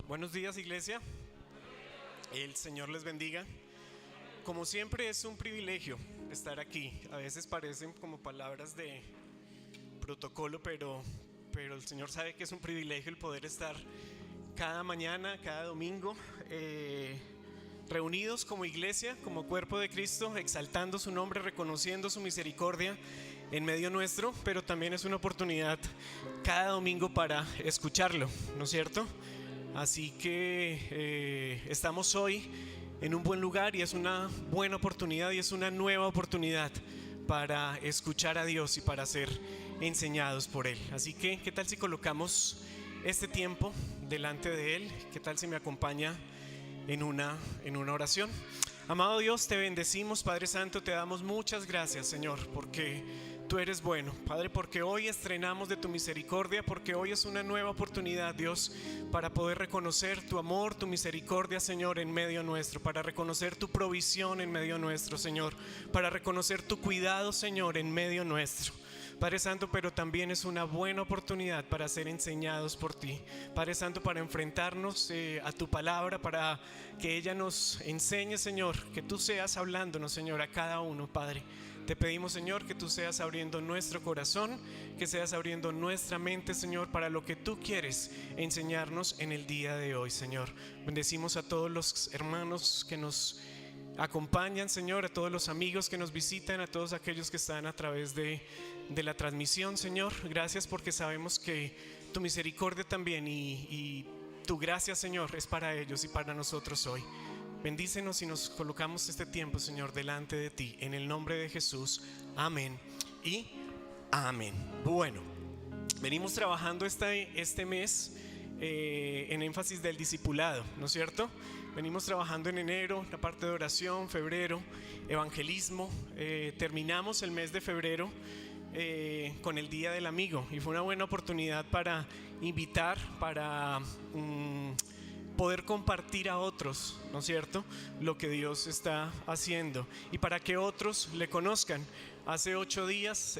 Buenos días, iglesia. El Señor les bendiga. Como siempre, es un privilegio estar aquí. A veces parecen como palabras de protocolo, pero el Señor sabe que es un privilegio el poder estar cada mañana, cada domingo, reunidos como iglesia, como cuerpo de Cristo, exaltando su nombre, reconociendo su misericordia en medio nuestro, pero también es una oportunidad cada domingo para escucharlo, ¿no es cierto? Así que estamos hoy en un buen lugar y es una buena oportunidad y es una nueva oportunidad para escuchar a Dios y para ser enseñados por Él. Así que, ¿qué tal si colocamos este tiempo delante de Él? ¿Qué tal si me acompaña en una oración? Amado Dios, te bendecimos, Padre Santo, te damos muchas gracias, Señor, porque tú eres bueno, Padre, porque hoy estrenamos de tu misericordia, porque hoy es una nueva oportunidad, Dios, para poder reconocer tu amor, tu misericordia, Señor, en medio nuestro, para reconocer tu provisión en medio nuestro, Señor, para reconocer tu cuidado, Señor, en medio nuestro. Padre Santo, pero también es una buena oportunidad para ser enseñados por ti, Padre Santo, para enfrentarnos a tu palabra, para que ella nos enseñe, Señor, que tú seas hablándonos, Señor, a cada uno, Padre. Te pedimos, Señor, que tú seas abriendo nuestro corazón, que seas abriendo nuestra mente, Señor, para lo que tú quieres enseñarnos en el día de hoy, Señor. Bendecimos a todos los hermanos que nos acompañan, Señor, a todos los amigos que nos visitan, a todos aquellos que están a través de la transmisión, Señor. Gracias porque sabemos que tu misericordia también y tu gracia, Señor, es para ellos y para nosotros hoy. Bendícenos y nos colocamos este tiempo, Señor, delante de ti, en el nombre de Jesús. Amén y amén. Bueno, venimos trabajando este mes en énfasis del discipulado, ¿no es cierto? Venimos trabajando en enero, la parte de oración, febrero, evangelismo. Terminamos el mes de febrero con el Día del Amigo y fue una buena oportunidad para invitar, para poder compartir a otros, ¿no es cierto?, lo que Dios está haciendo y para que otros le conozcan. Hace 8 días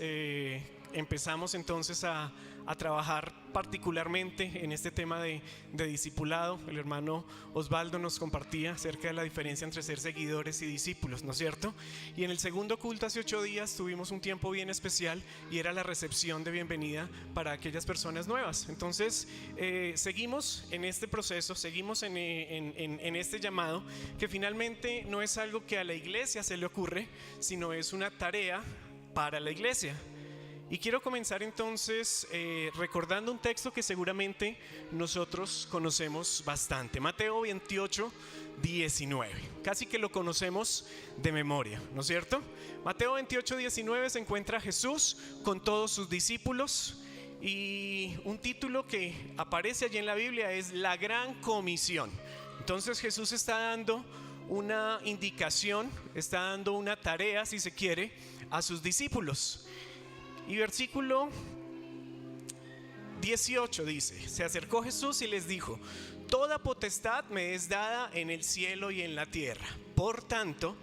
empezamos entonces a trabajar particularmente en este tema de discipulado. El hermano Osvaldo nos compartía acerca de la diferencia entre ser seguidores y discípulos, ¿no es cierto? Y en el segundo culto hace 8 días tuvimos un tiempo bien especial y era la recepción de bienvenida para aquellas personas nuevas. Entonces seguimos en este proceso, seguimos en este llamado, que finalmente no es algo que a la iglesia se le ocurre, sino es una tarea para la iglesia. Y quiero comenzar entonces recordando un texto que seguramente nosotros conocemos bastante. Mateo 28, 19. Casi que lo conocemos de memoria, ¿no es cierto? Mateo 28, 19 se encuentra Jesús con todos sus discípulos. Y un título que aparece allí en la Biblia es la Gran Comisión. Entonces Jesús está dando una indicación, está dando una tarea, si se quiere, a sus discípulos. Y versículo 18 dice: se acercó Jesús y les dijo: toda potestad me es dada en el cielo y en la tierra. Por tanto,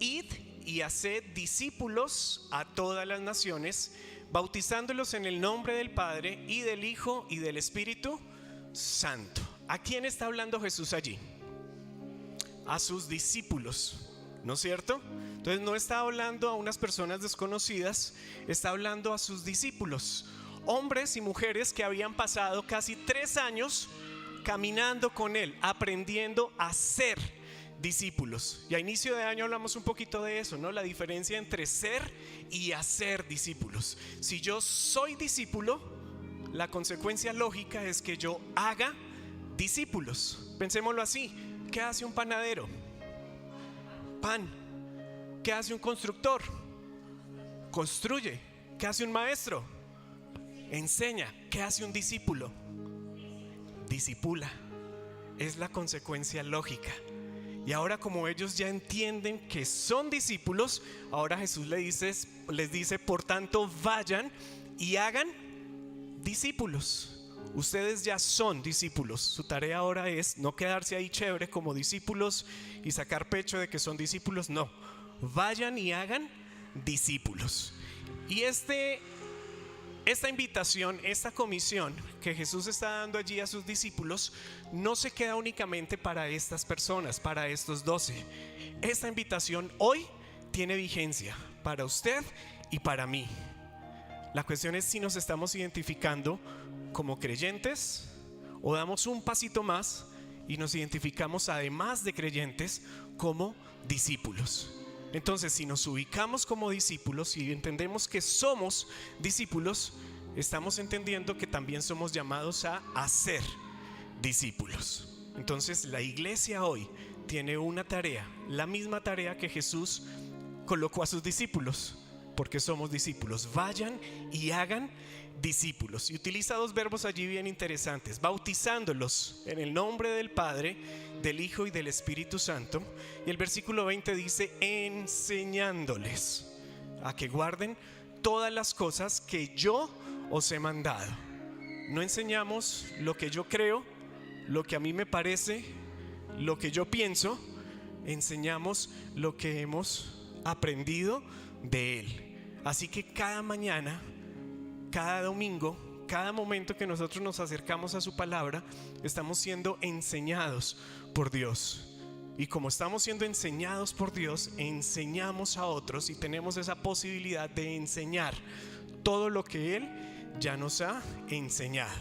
id y haced discípulos a todas las naciones, bautizándolos en el nombre del Padre y del Hijo y del Espíritu Santo. ¿A quién está hablando Jesús allí? A sus discípulos, ¿no es cierto? Entonces no está hablando a unas personas desconocidas, está hablando a sus discípulos, hombres y mujeres que habían pasado casi 3 años caminando con él, aprendiendo a ser discípulos. Y a inicio de año hablamos un poquito de eso, ¿no? La diferencia entre ser y hacer discípulos. Si yo soy discípulo, la consecuencia lógica es que yo haga discípulos. Pensémoslo así: ¿qué hace un panadero? Pan. ¿Qué hace un constructor? Construye. ¿Qué hace un maestro? Enseña. ¿Qué hace un discípulo? Discipula. Es la consecuencia lógica. Y ahora, como ellos ya entienden que son discípulos, ahora Jesús les dice: por tanto, vayan y hagan discípulos. Ustedes ya son discípulos. Su tarea ahora es no quedarse ahí chévere como discípulos y sacar pecho de que son discípulos. No, vayan y hagan discípulos. Y este esta invitación, esta comisión que Jesús está dando allí a sus discípulos, no se queda únicamente para estas personas, para estos 12. Esta invitación hoy tiene vigencia para usted y para mí. La cuestión es si nos estamos identificando como creyentes o damos un pasito más y nos identificamos, además de creyentes, como discípulos. Entonces, si nos ubicamos como discípulos y entendemos que somos discípulos, estamos entendiendo que también somos llamados a hacer discípulos. Entonces, la iglesia hoy tiene una tarea, la misma tarea que Jesús colocó a sus discípulos, porque somos discípulos. Vayan y hagan discípulos. Y utiliza dos verbos allí bien interesantes: bautizándolos en el nombre del Padre, del Hijo y del Espíritu Santo. Y el versículo 20 dice: enseñándoles a que guarden todas las cosas que yo os he mandado. No enseñamos lo que yo creo, lo que a mí me parece, lo que yo pienso. Enseñamos lo que hemos aprendido de Él. Así que cada mañana, cada domingo, cada momento que nosotros nos acercamos a su palabra, estamos siendo enseñados por Dios. Y como estamos siendo enseñados por Dios, enseñamos a otros y tenemos esa posibilidad de enseñar todo lo que Él ya nos ha enseñado.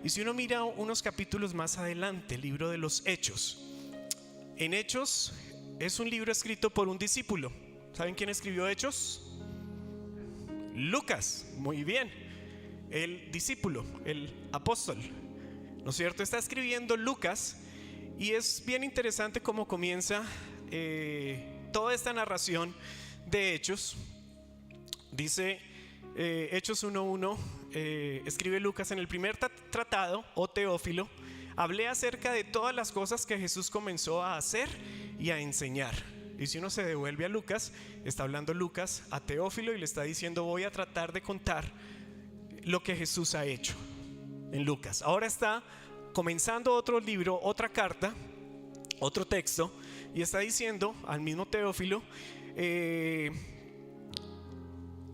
Y si uno mira unos capítulos más adelante, el libro de los Hechos. En Hechos es un libro escrito por un discípulo. ¿Saben quién escribió Hechos? Lucas. Muy bien. El discípulo, el apóstol, ¿no es cierto? Está escribiendo Lucas y es bien interesante cómo comienza toda esta narración de Hechos. Dice Hechos 1:1, escribe Lucas: en el primer tratado, oh Teófilo, hablé acerca de todas las cosas que Jesús comenzó a hacer y a enseñar. Y si uno se devuelve a Lucas, está hablando Lucas a Teófilo y le está diciendo: voy a tratar de contar lo que Jesús ha hecho en Lucas. Ahora está comenzando otro libro, otra carta, otro texto, y está diciendo al mismo Teófilo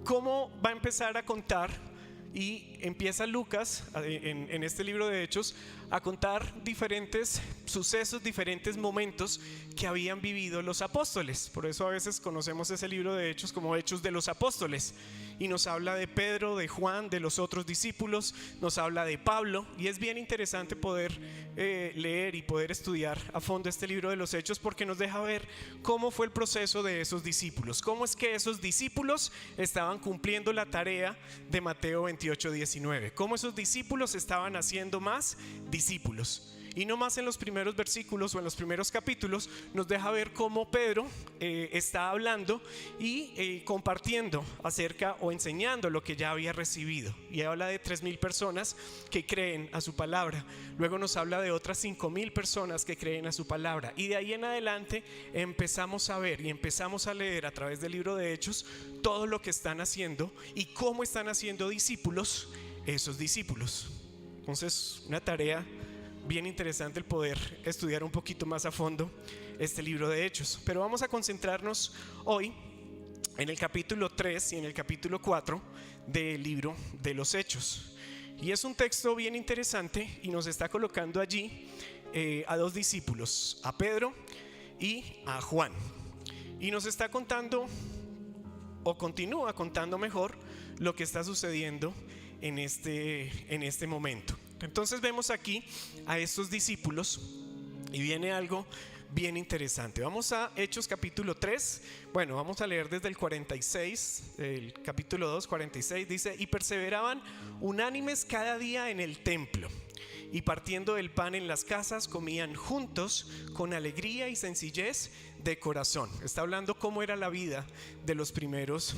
cómo va a empezar a contar. Y empieza Lucas en este libro de Hechos a contar diferentes sucesos, diferentes momentos que habían vivido los apóstoles. Por eso a veces conocemos ese libro de Hechos como Hechos de los Apóstoles. Y nos habla de Pedro, de Juan, de los otros discípulos, nos habla de Pablo. Y es bien interesante poder leer y poder estudiar a fondo este libro de los Hechos, porque nos deja ver cómo fue el proceso de esos discípulos. Cómo es que esos discípulos estaban cumpliendo la tarea de Mateo 28:19. Cómo esos discípulos estaban haciendo más discípulos. Y no más en los primeros versículos o en los primeros capítulos nos deja ver cómo Pedro está hablando y compartiendo acerca o enseñando lo que ya había recibido. Y habla de 3,000 personas que creen a su palabra. Luego nos habla de otras 5,000 personas que creen a su palabra. Y de ahí en adelante empezamos a ver y empezamos a leer a través del libro de Hechos todo lo que están haciendo y cómo están haciendo discípulos esos discípulos. Entonces, una tarea bien interesante el poder estudiar un poquito más a fondo este libro de Hechos. Pero vamos a concentrarnos hoy en el capítulo 3 y en el capítulo 4 del libro de los Hechos. Y es un texto bien interesante y nos está colocando allí a dos discípulos, a Pedro y a Juan. Y nos está contando, o continúa contando mejor, lo que está sucediendo en este momento. Entonces vemos aquí a estos discípulos y viene algo bien interesante. Vamos a Hechos capítulo 3. Bueno, vamos a leer desde el 46, el capítulo 2, 46. Dice: y perseveraban unánimes cada día en el templo, y partiendo el pan en las casas, comían juntos con alegría y sencillez de corazón. Está hablando cómo era la vida de los primeros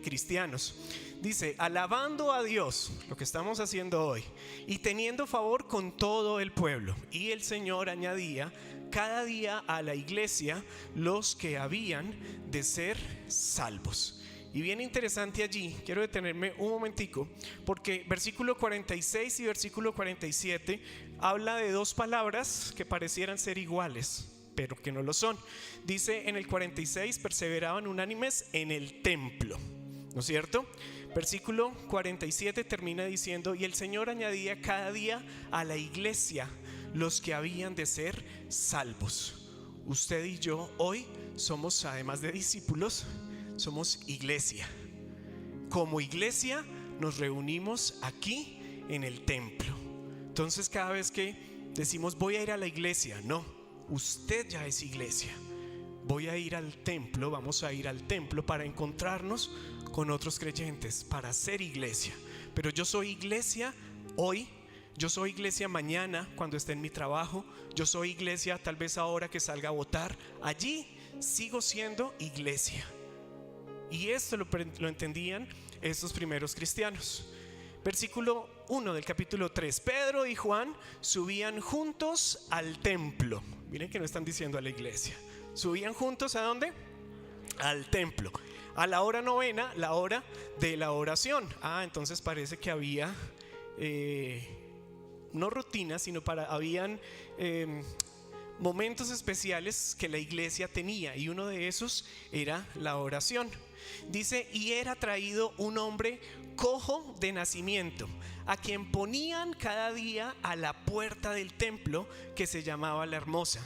cristianos. Dice: alabando a Dios, lo que estamos haciendo hoy, y teniendo favor con todo el pueblo. Y el Señor añadía cada día a la iglesia los que habían de ser salvos. Y bien interesante allí, quiero detenerme un momentico, porque versículo 46 y versículo 47 habla de dos palabras que parecieran ser iguales, pero que no lo son. Dice en el 46: perseveraban unánimes en el templo, ¿no es cierto? Versículo 47 termina diciendo: y el Señor añadía cada día a la iglesia los que habían de ser salvos. Usted y yo hoy somos, además de discípulos, somos iglesia. Como iglesia nos reunimos aquí en el templo. Entonces cada vez que decimos voy a ir a la iglesia, no, usted ya es iglesia. Voy a ir al templo, vamos a ir al templo para encontrarnos con otros creyentes, para ser iglesia. Pero yo soy iglesia hoy, yo soy iglesia mañana cuando esté en mi trabajo, yo soy iglesia tal vez ahora que salga a votar. Allí sigo siendo iglesia. Y esto lo entendían estos primeros cristianos. Versículo 1 del capítulo 3: Pedro y Juan subían juntos al templo. Miren que no están diciendo a la iglesia. Subían juntos ¿a dónde? Al templo. A la hora novena, la hora de la oración. Entonces parece que había no rutinas, sino habían momentos especiales que la iglesia tenía, y uno de esos era la oración. Dice: y era traído un hombre cojo de nacimiento, a quien ponían cada día a la puerta del templo, que se llamaba La Hermosa,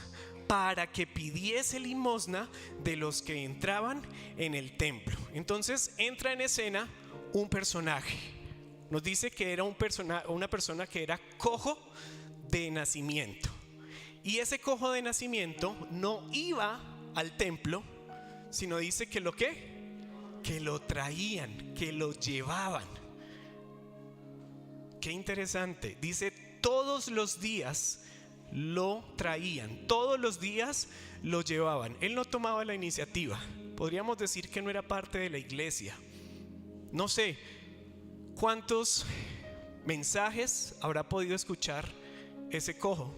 para que pidiese limosna de los que entraban en el templo. Entonces entra en escena un personaje. Nos dice que era una persona que era cojo de nacimiento. Y ese cojo de nacimiento no iba al templo, sino dice que que lo traían, que lo llevaban. Qué interesante. Dice todos los días lo traían, todos los días lo llevaban. Él no tomaba la iniciativa. Podríamos decir que no era parte de la iglesia. No sé cuántos mensajes habrá podido escuchar ese cojo.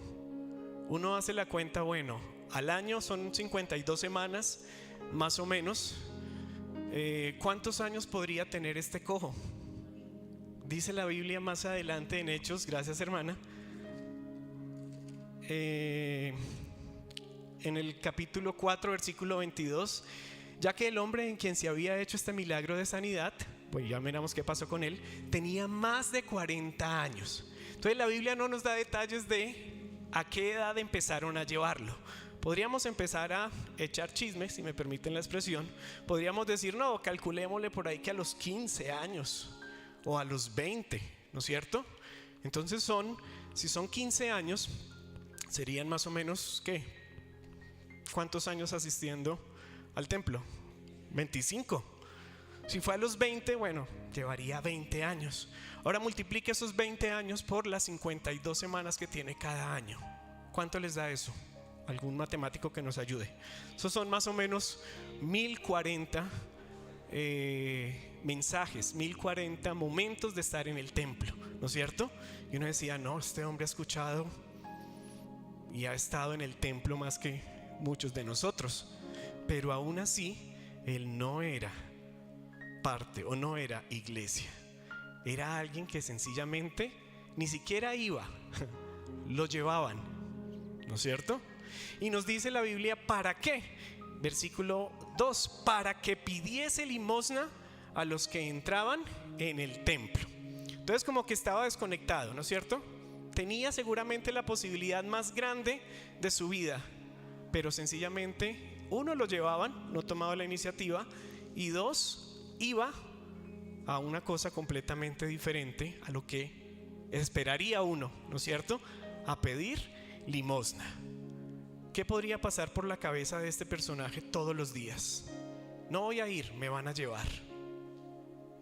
Uno hace la cuenta, bueno, al año son 52 semanas más o menos. ¿Cuántos años podría tener este cojo? Dice la Biblia más adelante en Hechos, gracias hermana, en el capítulo 4 versículo 22: ya que el hombre en quien se había hecho este milagro de sanidad, pues ya miramos qué pasó con él, tenía más de 40 años. Entonces la Biblia no nos da detalles de a qué edad empezaron a llevarlo. Podríamos empezar a echar chismes, si me permiten la expresión. Podríamos decir, no, calculémosle por ahí que a los 15 años o a los 20, ¿no es cierto? Entonces si son 15 años, serían más o menos, ¿qué? ¿Cuántos años asistiendo al templo? 25. Si fue a los 20, bueno, llevaría 20 años. Ahora multiplique esos 20 años por las 52 semanas que tiene cada año. ¿Cuánto les da eso? Algún matemático que nos ayude. Esos son más o menos 1040 mensajes, 1040 momentos de estar en el templo, ¿no es cierto? Y uno decía, no, este hombre ha escuchado y ha estado en el templo más que muchos de nosotros. Pero aún así, él no era parte o no era iglesia. Era alguien que sencillamente ni siquiera iba, lo llevaban, ¿no es cierto? Y nos dice la Biblia, ¿para qué? Versículo 2: para que pidiese limosna a los que entraban en el templo. Entonces como que estaba desconectado, ¿no es cierto? Tenía seguramente la posibilidad más grande de su vida, pero sencillamente, uno, lo llevaban, no tomaba la iniciativa, y dos, iba a una cosa completamente diferente a lo que esperaría uno, ¿no es cierto? A pedir limosna. ¿Qué podría pasar por la cabeza de este personaje todos los días? No voy a ir, me van a llevar.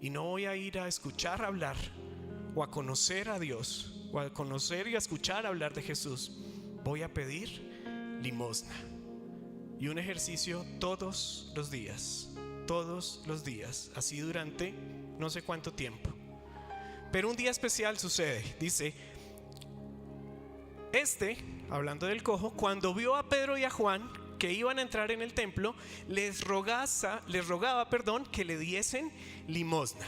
Y no voy a ir a escuchar hablar o a conocer a Dios, o a conocer y a escuchar hablar de Jesús. Voy a pedir limosna. Y un ejercicio todos los días, así durante no sé cuánto tiempo. Pero un día especial sucede. Dice, hablando del cojo, cuando vio a Pedro y a Juan que iban a entrar en el templo, les rogaba, que le diesen limosna.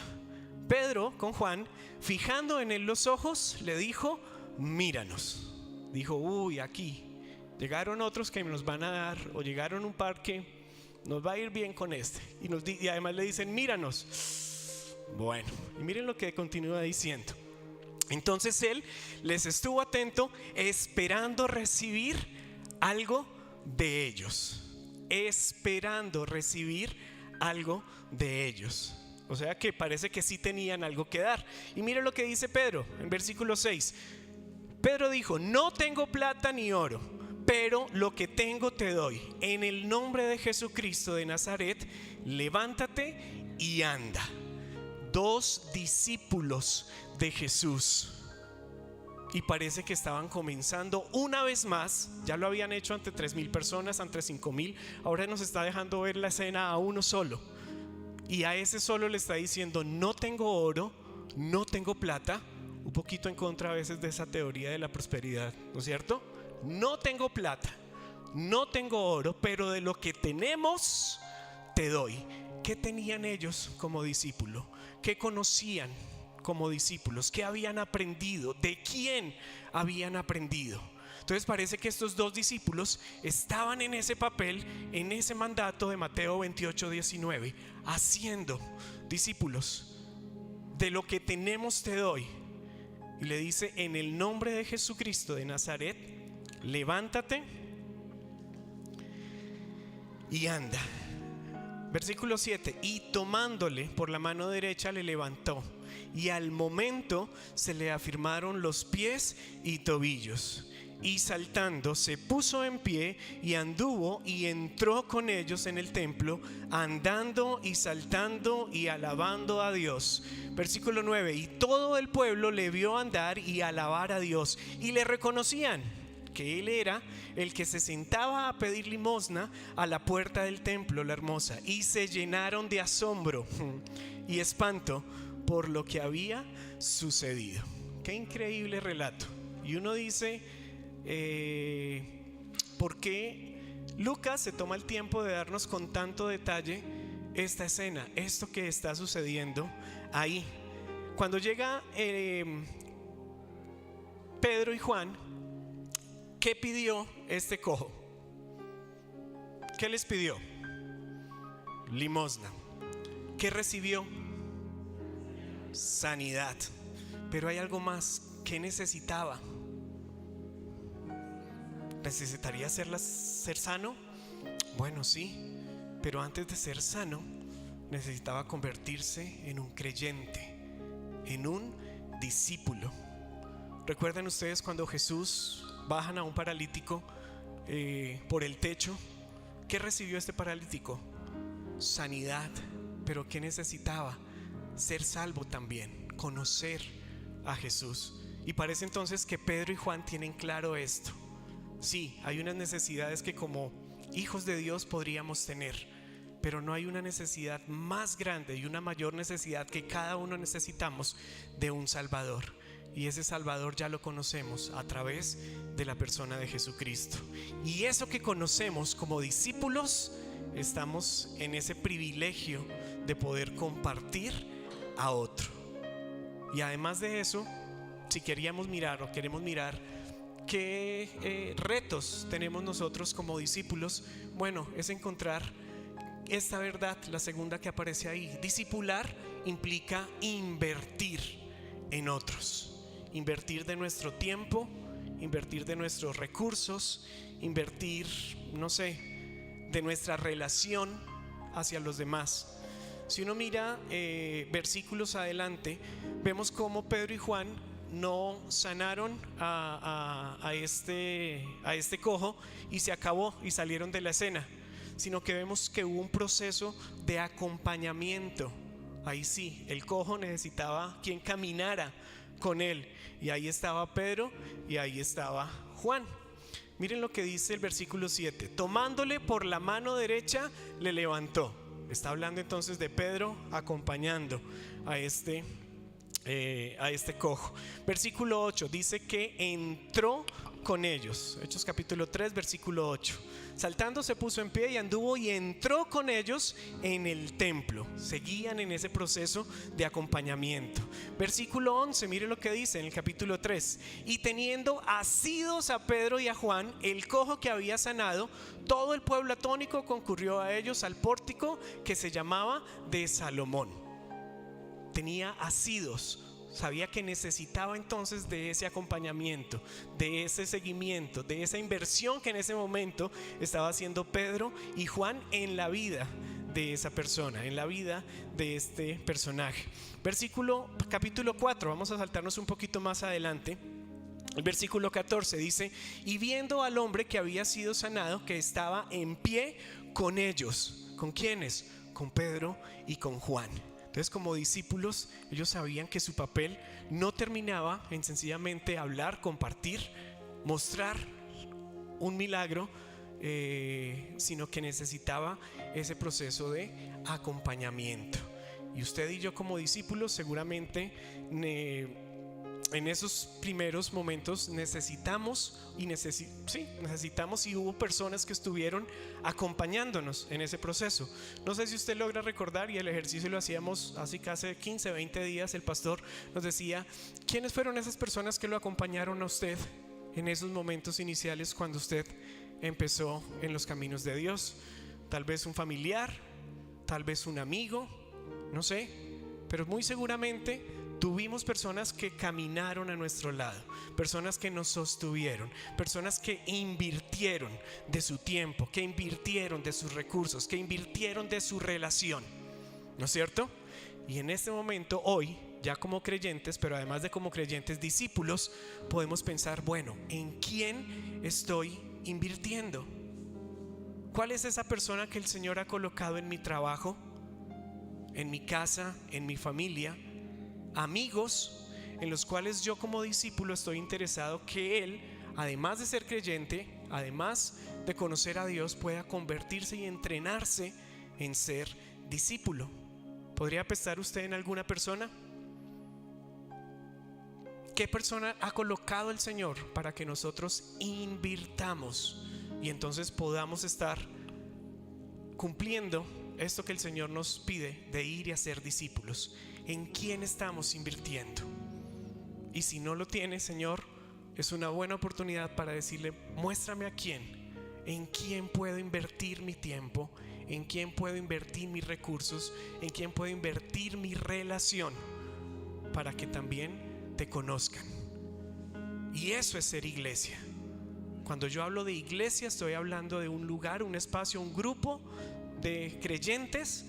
Pedro con Juan, fijando en él los ojos, le dijo, míranos. Dijo, uy, aquí llegaron otros que nos van a dar, o llegaron un par que nos va a ir bien con este. Y además le dicen, míranos. Bueno, y miren lo que continúa diciendo. Entonces él les estuvo atento, esperando recibir algo de ellos. Esperando recibir algo de ellos. O sea que parece que sí tenían algo que dar. Y miren lo que dice Pedro en versículo 6. Pedro dijo: no tengo plata ni oro, pero lo que tengo te doy. En el nombre de Jesucristo de Nazaret, levántate y anda. 2 discípulos de Jesús. Y parece que estaban comenzando una vez más. Ya lo habían hecho ante 3,000 personas, ante 5,000. Ahora nos está dejando ver la escena a uno solo. Y a ese solo le está diciendo: no tengo oro, no tengo plata. Un poquito en contra a veces de esa teoría de la prosperidad, ¿no es cierto? No tengo plata, no tengo oro, pero de lo que tenemos te doy. ¿Qué tenían ellos como discípulos? ¿Qué conocían como discípulos? ¿Qué habían aprendido? ¿De quién habían aprendido? Entonces parece que estos 2 discípulos estaban en ese papel, en ese mandato de Mateo 28:19, haciendo discípulos. De lo que tenemos te doy. Y le dice: en el nombre de Jesucristo de Nazaret, levántate y anda. Versículo 7. Y tomándole por la mano derecha le levantó, y al momento se le afirmaron los pies y tobillos. Y saltando se puso en pie y anduvo y entró con ellos en el templo, andando y saltando y alabando a Dios. Versículo 9. Y todo el pueblo le vio andar y alabar a Dios, y le reconocían que él era el que se sentaba a pedir limosna a la puerta del templo, la hermosa. Y se llenaron de asombro y espanto por lo que había sucedido. Qué increíble relato. Y uno dice: ¿por qué Lucas se toma el tiempo de darnos con tanto detalle esta escena, esto que está sucediendo ahí? Cuando llega Pedro y Juan, ¿qué pidió este cojo? ¿Qué les pidió? Limosna. ¿Qué recibió? Sanidad. Pero hay algo más. ¿Qué necesitaba? ¿Necesitaría ser sano? Bueno, sí, pero antes de ser sano necesitaba convertirse en un creyente, en un discípulo. ¿Recuerdan ustedes cuando Jesús bajan a un paralítico por el techo? ¿Qué recibió este paralítico? Sanidad. ¿Pero qué necesitaba? Ser salvo también, conocer a Jesús. Y parece entonces que Pedro y Juan tienen claro esto. Sí, hay unas necesidades que como hijos de Dios podríamos tener, pero no hay una necesidad más grande y una mayor necesidad que cada uno necesitamos de un Salvador. Y ese Salvador ya lo conocemos a través de la persona de Jesucristo. Y eso que conocemos como discípulos, estamos en ese privilegio de poder compartir a otro. Y además de eso, si queremos mirar qué retos tenemos nosotros como discípulos, bueno, es encontrar esta verdad, la segunda que aparece ahí. Discipular implica invertir en otros, invertir de nuestro tiempo, invertir de nuestros recursos, invertir, de nuestra relación hacia los demás. Si uno mira versículos adelante, vemos cómo Pedro y Juan no sanaron a este cojo y se acabó y salieron de la escena, sino que vemos que hubo un proceso de acompañamiento. Ahí sí, el cojo necesitaba quien caminara con él, y ahí estaba Pedro y ahí estaba Juan. Miren lo que dice el versículo 7. Tomándole por la mano derecha le levantó. Está hablando entonces de Pedro acompañando a este cojo. Versículo 8 dice que entró con ellos. Hechos capítulo 3 versículo 8. Saltando se puso en pie y anduvo y entró con ellos en el templo. Seguían en ese proceso de acompañamiento. Versículo 11, mire lo que dice en el capítulo 3. Y teniendo asidos a Pedro y a Juan, el cojo que había sanado, todo el pueblo atónico concurrió a ellos al pórtico que se llamaba de Salomón. tenía asidos. Sabía que necesitaba entonces de ese acompañamiento, de ese seguimiento, de esa inversión que en ese momento estaba haciendo Pedro y Juan en la vida de esa persona, en la vida de este personaje. Capítulo 4, vamos a saltarnos un poquito más adelante. El versículo 14 dice: y viendo al hombre que había sido sanado, que estaba en pie con ellos. ¿Con quiénes? Con Pedro y con Juan. Entonces, como discípulos, ellos sabían que su papel no terminaba en sencillamente hablar, compartir, mostrar un milagro, sino que necesitaba ese proceso de acompañamiento. Y usted y yo como discípulos seguramente en esos primeros momentos necesitamos y hubo personas que estuvieron acompañándonos en ese proceso. No sé si usted logra recordar, y el ejercicio lo hacíamos hace casi 15, 20 días. El pastor nos decía quiénes fueron esas personas que lo acompañaron a usted en esos momentos iniciales cuando usted empezó en los caminos de Dios. Tal vez un familiar, tal vez un amigo, no sé, pero muy seguramente tuvimos personas que caminaron a nuestro lado, personas que nos sostuvieron, personas que invirtieron de su tiempo, que invirtieron de sus recursos, que invirtieron de su relación, ¿no es cierto? Y en este momento, hoy, ya como creyentes, pero además de como creyentes discípulos, podemos pensar, bueno, ¿en quién estoy invirtiendo? ¿Cuál es esa persona que el Señor ha colocado en mi trabajo, en mi casa, en mi familia? Amigos en los cuales yo como discípulo estoy interesado que él, además de ser creyente, además de conocer a Dios, pueda convertirse y entrenarse en ser discípulo. ¿Podría pensar usted en alguna persona? ¿Qué persona ha colocado el Señor para que nosotros invirtamos y entonces podamos estar cumpliendo esto que el Señor nos pide de ir y hacer discípulos? ¿En quién estamos invirtiendo? Y si no lo tiene, Señor, es una buena oportunidad para decirle: muéstrame a quién, en quién puedo invertir mi tiempo, en quién puedo invertir mis recursos, en quién puedo invertir mi relación, para que también te conozcan. Y eso es ser iglesia. Cuando yo hablo de iglesia, estoy hablando de un lugar, un espacio, un grupo de creyentes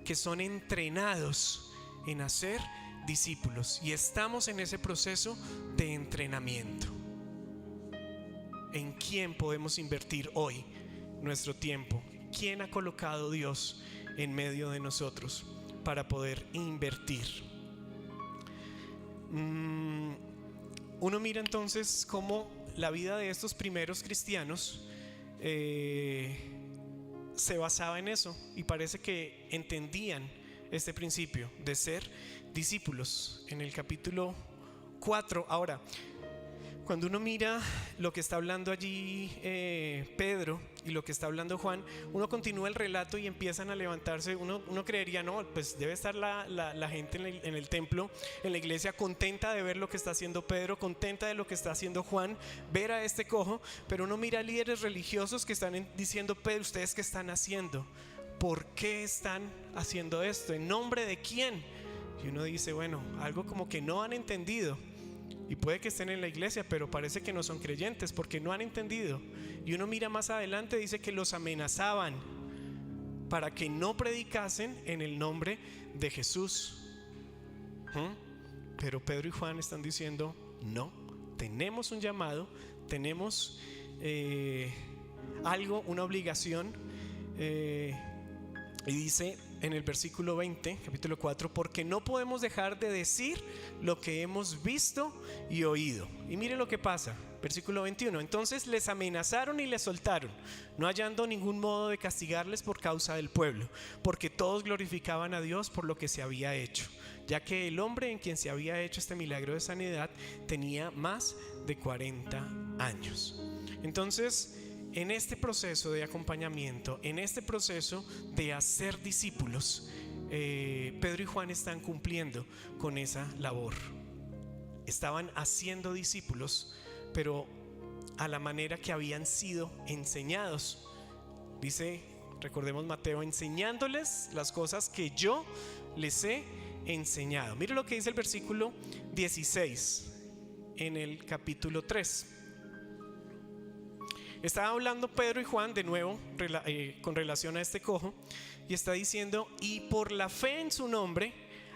que son entrenados en hacer discípulos, y estamos en ese proceso de entrenamiento. ¿En quién podemos invertir hoy nuestro tiempo? ¿Quién ha colocado Dios en medio de nosotros para poder invertir? Uno mira entonces cómo la vida de estos primeros cristianos se basaba en eso, y parece que entendían este principio de ser discípulos. En el capítulo 4, ahora, cuando uno mira lo que está hablando allí Pedro y lo que está hablando Juan, uno continúa el relato y empiezan a levantarse. Uno creería, no, pues debe estar la gente en el templo, en la iglesia, contenta de ver lo que está haciendo Pedro, contenta de lo que está haciendo Juan, ver a este cojo. Pero uno mira a líderes religiosos que están diciendo: Pedro, ¿ustedes qué están haciendo? ¿Por qué están haciendo esto? ¿En nombre de quién? Y uno dice, bueno, algo como que no han entendido. Y puede que estén en la iglesia, pero parece que no son creyentes porque no han entendido. Y uno mira más adelante, dice que los amenazaban para que no predicasen en el nombre de Jesús. Pero Pedro y Juan están diciendo: no, tenemos un llamado, tenemos algo, una obligación. Y dice en el versículo 20, capítulo 4: porque no podemos dejar de decir lo que hemos visto y oído. Y mire lo que pasa, versículo 21: entonces les amenazaron y les soltaron, no hallando ningún modo de castigarles por causa del pueblo, porque todos glorificaban a Dios por lo que se había hecho, ya que el hombre en quien se había hecho este milagro de sanidad tenía más de 40 años. Entonces, en este proceso de acompañamiento, en este proceso de hacer discípulos, Pedro y Juan están cumpliendo con esa labor. Estaban haciendo discípulos, pero a la manera que habían sido enseñados. Dice, recordemos Mateo: enseñándoles las cosas que yo les he enseñado. Mire lo que dice el versículo 16 en el capítulo 3. Estaba hablando Pedro y Juan de nuevo con relación a este cojo, y está diciendo: y por la fe en su nombre,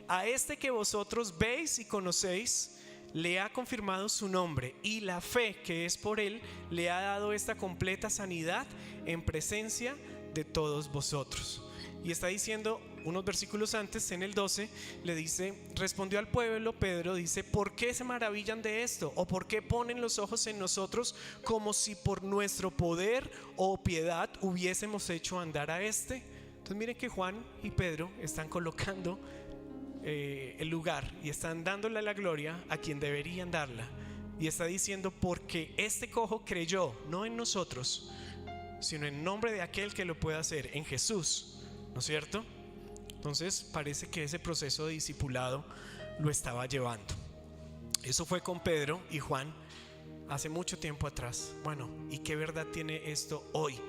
a este que vosotros veis y conocéis, le ha confirmado su nombre, y la fe que es por él le ha dado esta completa sanidad en presencia de todos vosotros. Y está diciendo unos versículos antes, en el 12, le dice: respondió al pueblo Pedro, dice: ¿por qué se maravillan de esto? ¿O por qué ponen los ojos en nosotros como si por nuestro poder o piedad hubiésemos hecho andar a este? Entonces miren que Juan y Pedro están colocando el lugar y están dándole la gloria a quien deberían darla. Y está diciendo: porque este cojo creyó no en nosotros, sino en nombre de aquel que lo puede hacer, en Jesús, ¿no es cierto? Entonces parece que ese proceso de discipulado lo estaba llevando. Eso fue con Pedro y Juan hace mucho tiempo atrás. Bueno, ¿y qué verdad tiene esto hoy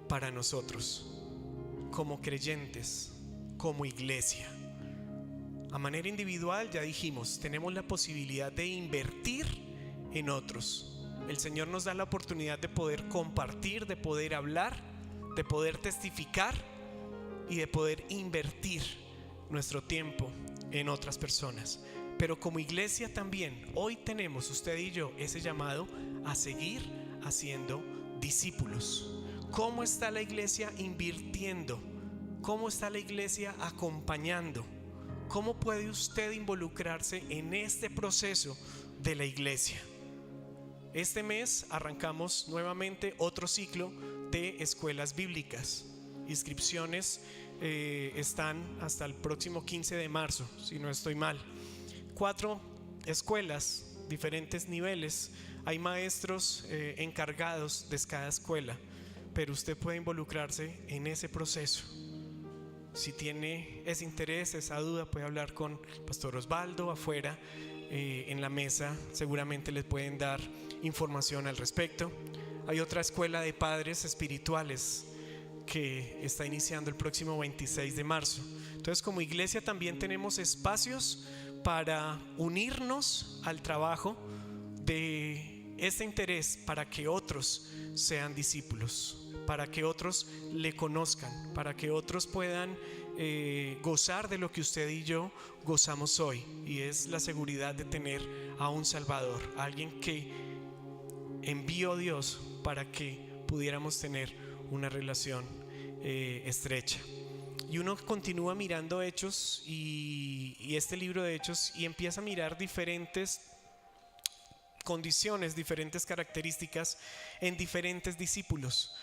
para nosotros como creyentes, como iglesia? A manera individual, ya dijimos, tenemos la posibilidad de invertir en otros. El Señor nos da la oportunidad de poder compartir, de poder hablar, de poder testificar y de poder invertir nuestro tiempo en otras personas. Pero como iglesia también, hoy tenemos, usted y yo, ese llamado a seguir haciendo discípulos. ¿Cómo está la iglesia invirtiendo? ¿Cómo está la iglesia acompañando? ¿Cómo puede usted involucrarse en este proceso de la iglesia? Este mes arrancamos nuevamente otro ciclo de escuelas bíblicas. Inscripciones están hasta el próximo 15 de marzo, si no estoy mal. 4 escuelas, diferentes niveles. Hay maestros encargados de cada escuela, pero usted puede involucrarse en ese proceso. Si tiene ese interés, esa duda, puede hablar con el pastor Osvaldo afuera en la mesa. Seguramente les pueden dar información al respecto. Hay otra escuela de padres espirituales que está iniciando el próximo 26 de marzo. Entonces, como iglesia también tenemos espacios para unirnos al trabajo de este interés, para que otros sean discípulos, para que otros le conozcan, para que otros puedan gozar de lo que usted y yo gozamos hoy, y es la seguridad de tener a un Salvador, a alguien que envió Dios para que pudiéramos tener una relación estrecha. Y uno continúa mirando Hechos y este libro de Hechos, y empieza a mirar diferentes condiciones, diferentes características en diferentes discípulos.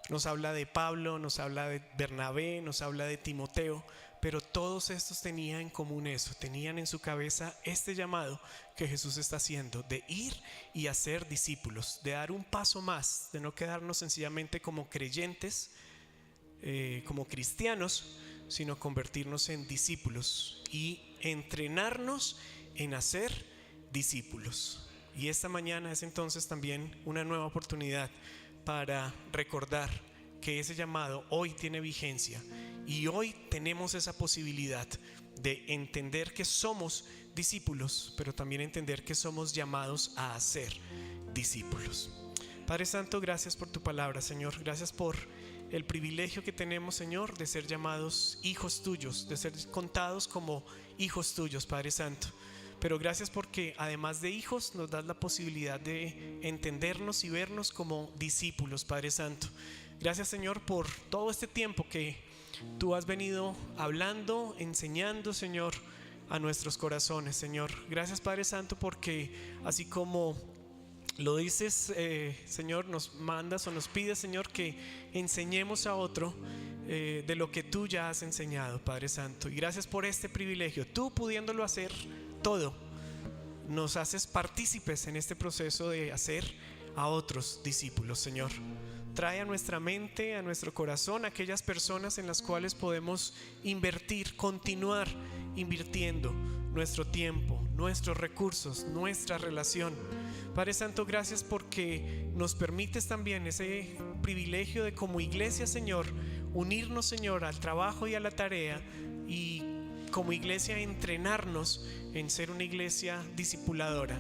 Nos habla de Pablo, nos habla de Bernabé, nos habla de Timoteo, pero todos estos tenían en común eso, tenían en su cabeza este llamado que Jesús está haciendo, de ir y hacer discípulos, de dar un paso más, de no quedarnos sencillamente como creyentes, como cristianos, sino convertirnos en discípulos y entrenarnos en hacer discípulos. Y esta mañana es entonces también una nueva oportunidad para recordar que ese llamado hoy tiene vigencia, y hoy tenemos esa posibilidad de entender que somos discípulos, pero también entender que somos llamados a hacer discípulos. Padre Santo, gracias por tu palabra, Señor. Gracias por el privilegio que tenemos, Señor, de ser llamados hijos tuyos, de ser contados como hijos tuyos, Padre Santo. Pero gracias porque además de hijos nos das la posibilidad de entendernos y vernos como discípulos, Padre Santo. Gracias, Señor, por todo este tiempo que tú has venido hablando, enseñando, Señor, a nuestros corazones, Señor. Gracias, Padre Santo, porque así como lo dices, Señor, nos mandas o nos pides, Señor, que enseñemos a otro de lo que tú ya has enseñado, Padre Santo. Y gracias por este privilegio, tú pudiéndolo hacer todo, nos haces partícipes en este proceso de hacer a otros discípulos, Señor. Trae a nuestra mente, a nuestro corazón, aquellas personas en las cuales podemos invertir, continuar invirtiendo nuestro tiempo, nuestros recursos, nuestra relación. Padre Santo, gracias porque nos permites también ese privilegio de como iglesia, Señor, unirnos, Señor, al trabajo y a la tarea, y como iglesia entrenarnos en ser una iglesia discipuladora.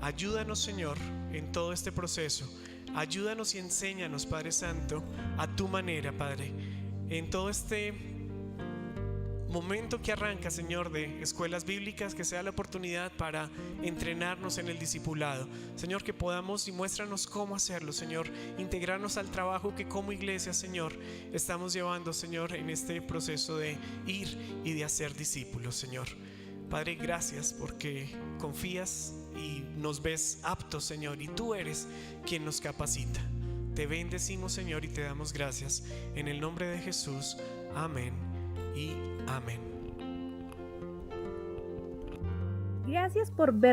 Ayúdanos, Señor, en todo este proceso. Ayúdanos y enséñanos, Padre Santo, a tu manera, Padre, en todo este momento que arranca, Señor, de escuelas bíblicas, que sea la oportunidad para entrenarnos en el discipulado. Señor, que podamos, y muéstranos cómo hacerlo, Señor, integrarnos al trabajo que como iglesia, Señor, estamos llevando, Señor, en este proceso de ir y de hacer discípulos, Señor. Padre, gracias porque confías y nos ves aptos, Señor, y tú eres quien nos capacita. Te bendecimos, Señor, y te damos gracias en el nombre de Jesús. Amén y amén. Gracias por ver